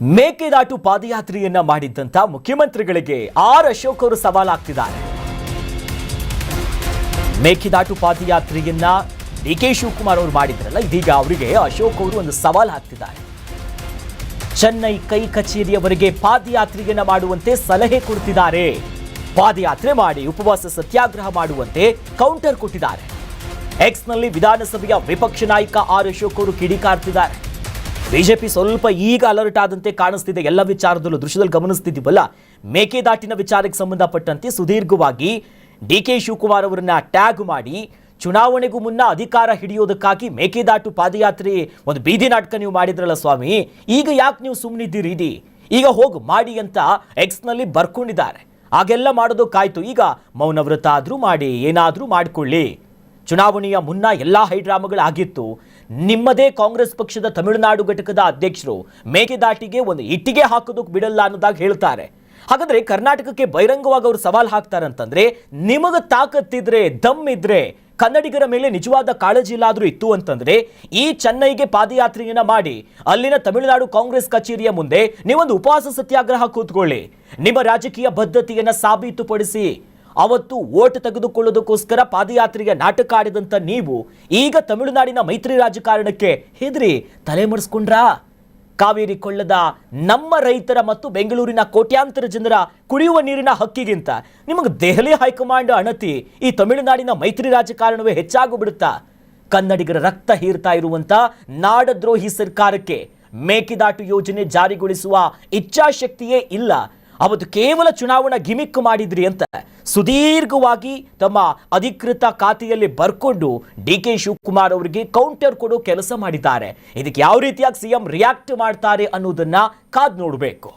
ಮೇಕೆದಾಟು ಪಾದಯಾತ್ರೆಯನ್ನ ಮಾಡಿದ್ದಂತ ಮುಖ್ಯಮಂತ್ರಿಗಳಿಗೆ ಅಶೋಕ್ ಅವರು ಸವಾಲಾಗ್ತಿದ್ದಾರೆ. ಮೇಕೆದಾಟು ಪಾದಯಾತ್ರೆಯನ್ನ ಡಿಕೆ ಶಿವಕುಮಾರ್ ಅವರು ಮಾಡಿದ್ರಲ್ಲ, ಇದೀಗ ಅವರಿಗೆ ಅಶೋಕ್ ಅವರು ಒಂದು ಸವಾಲು ಹಾಕ್ತಿದ್ದಾರೆ. ಚೆನ್ನೈ ಕೈ ಕಚೇರಿಯವರೆಗೆ ಪಾದಯಾತ್ರೆಯನ್ನ ಮಾಡುವಂತೆ ಸಲಹೆ ಕೊಡ್ತಿದ್ದಾರೆ. ಪಾದಯಾತ್ರೆ ಮಾಡಿ ಉಪವಾಸ ಸತ್ಯಾಗ್ರಹ ಮಾಡುವಂತೆ ಕೌಂಟರ್ ಕೊಟ್ಟಿದ್ದಾರೆ. ಎಕ್ಸ್ನಲ್ಲಿ ವಿಧಾನಸಭೆಯ ವಿಪಕ್ಷ ನಾಯಕ ಅಶೋಕ್ ಅವರು ಕಿಡಿಕಾರ್ತಿದ್ದಾರೆ. ಬಿಜೆಪಿ ಸ್ವಲ್ಪ ಈಗ ಅಲರ್ಟ್ ಆದಂತೆ ಕಾಣಿಸ್ತಿದೆ. ಎಲ್ಲ ವಿಚಾರದಲ್ಲೂ ದೃಶ್ಯದಲ್ಲಿ ಗಮನಿಸ್ತಿದ್ದೀವಲ್ಲ, ಮೇಕೆದಾಟಿನ ವಿಚಾರಕ್ಕೆ ಸಂಬಂಧಪಟ್ಟಂತೆ ಸುದೀರ್ಘವಾಗಿ ಡಿಕೆ ಶಿವಕುಮಾರ್ ಅವರನ್ನ ಟ್ಯಾಗ್ ಮಾಡಿ ಚುನಾವಣೆಗೂ ಮುನ್ನ ಅಧಿಕಾರ ಹಿಡಿಯೋದಕ್ಕಾಗಿ ಮೇಕೆದಾಟು ಪಾದಯಾತ್ರೆ ಒಂದು ಬೀದಿ ನಾಟಕ ನೀವು ಮಾಡಿದ್ರಲ್ಲ ಸ್ವಾಮಿ, ಈಗ ಯಾಕೆ ನೀವು ಸುಮ್ಮನಿದ್ದೀರಿ, ಈಗ ಹೋಗಿ ಮಾಡಿ ಅಂತ ಎಕ್ಸ್ನಲ್ಲಿ ಬರ್ಕೊಂಡಿದ್ದಾರೆ. ಹಾಗೆಲ್ಲ ಮಾಡೋದಕ್ಕಾಯ್ತು, ಈಗ ಮೌನವ್ರತ ಆದರೂ ಮಾಡಿ ಏನಾದರೂ ಮಾಡಿಕೊಳ್ಳಿ. ಚುನಾವಣೆಯ ಮುನ್ನ ಎಲ್ಲ ಹೈಡ್ರಾಮಾಗಳಾಗಿತ್ತು. ನಿಮ್ಮದೇ ಕಾಂಗ್ರೆಸ್ ಪಕ್ಷದ ತಮಿಳುನಾಡು ಘಟಕದ ಅಧ್ಯಕ್ಷರು ಮೇಕೆದಾಟಿಗೆ ಒಂದು ಇಟ್ಟಿಗೆ ಹಾಕೋದಕ್ಕೆ ಬಿಡಲ್ಲ ಅನ್ನೋದಾಗಿ ಹೇಳ್ತಾರೆ. ಹಾಗಾದ್ರೆ ಕರ್ನಾಟಕಕ್ಕೆ ಬಹಿರಂಗವಾಗಿ ಅವರು ಸವಾಲು ಹಾಕ್ತಾರಂತಂದ್ರೆ, ನಿಮಗೆ ತಾಕತ್ತಿದ್ರೆ, ದಮ್ ಇದ್ರೆ, ಕನ್ನಡಿಗರ ಮೇಲೆ ನಿಜವಾದ ಕಾಳಜಿ ಇಲ್ಲಾದ್ರೂ ಇತ್ತು ಅಂತಂದ್ರೆ ಈ ಚೆನ್ನೈಗೆ ಪಾದಯಾತ್ರೆಯನ್ನ ಮಾಡಿ ಅಲ್ಲಿನ ತಮಿಳುನಾಡು ಕಾಂಗ್ರೆಸ್ ಕಚೇರಿಯ ಮುಂದೆ ನೀವೊಂದು ಉಪವಾಸ ಸತ್ಯಾಗ್ರಹ ಕೂತ್ಕೊಳ್ಳಿ. ನಿಮ್ಮ ರಾಜಕೀಯ ಬದ್ಧತೆಯನ್ನ ಸಾಬೀತುಪಡಿಸಿ. ಅವತ್ತು ಓಟ್ ತೆಗೆದುಕೊಳ್ಳೋದಕ್ಕೋಸ್ಕರ ಪಾದಯಾತ್ರೆಗೆ ನಾಟಕ ಆಡಿದಂತ ನೀವು ಈಗ ತಮಿಳುನಾಡಿನ ಮೈತ್ರಿ ರಾಜಕಾರಣಕ್ಕೆ ಹೆದರಿ ತಲೆಮರೆಸ್ಕೊಂಡ್ರಾ? ಕಾವೇರಿ ಕೊಳ್ಳದ ನಮ್ಮ ರೈತರ ಮತ್ತು ಬೆಂಗಳೂರಿನ ಕೋಟ್ಯಾಂತರ ಜನರ ಕುಡಿಯುವ ನೀರಿನ ಹಕ್ಕಿಗಿಂತ ನಿಮಗೆ ದೆಹಲಿ ಹೈಕಮಾಂಡ್ ಅಣತಿ ಈ ತಮಿಳುನಾಡಿನ ಮೈತ್ರಿ ರಾಜಕಾರಣವೇ ಹೆಚ್ಚಾಗಿಬಿಡುತ್ತಾ? ಕನ್ನಡಿಗರ ರಕ್ತ ಹೀರ್ತಾ ಇರುವಂತ ನಾಡದ್ರೋಹಿ ಸರ್ಕಾರಕ್ಕೆ ಮೇಕೆದಾಟು ಯೋಜನೆ ಜಾರಿಗೊಳಿಸುವ ಇಚ್ಛಾಶಕ್ತಿಯೇ ಇಲ್ಲ. ಅವತ್ತು ಕೇವಲ ಚುನಾವಣಾ ಗಿಮಿಕ್ ಮಾಡಿದ್ರಿ ಅಂತ ಸುದೀರ್ಘವಾಗಿ ತಮ್ಮ ಅಧಿಕೃತ ಖಾತೆಯಲ್ಲಿ ಬರ್ಕೊಂಡು ಡಿಕೆ ಶಿವಕುಮಾರ್ ಅವರಿಗೆ ಕೌಂಟರ್ ಕೊಡೋ ಕೆಲಸ ಮಾಡಿದ್ದಾರೆ. ಇದಕ್ಕೆ ಯಾವ ರೀತಿಯಾಗಿ ಸಿಎಂ ರಿಯಾಕ್ಟ್ ಮಾಡ್ತಾರೆ ಅನ್ನೋದನ್ನ ಕಾದ್ ನೋಡಬೇಕು.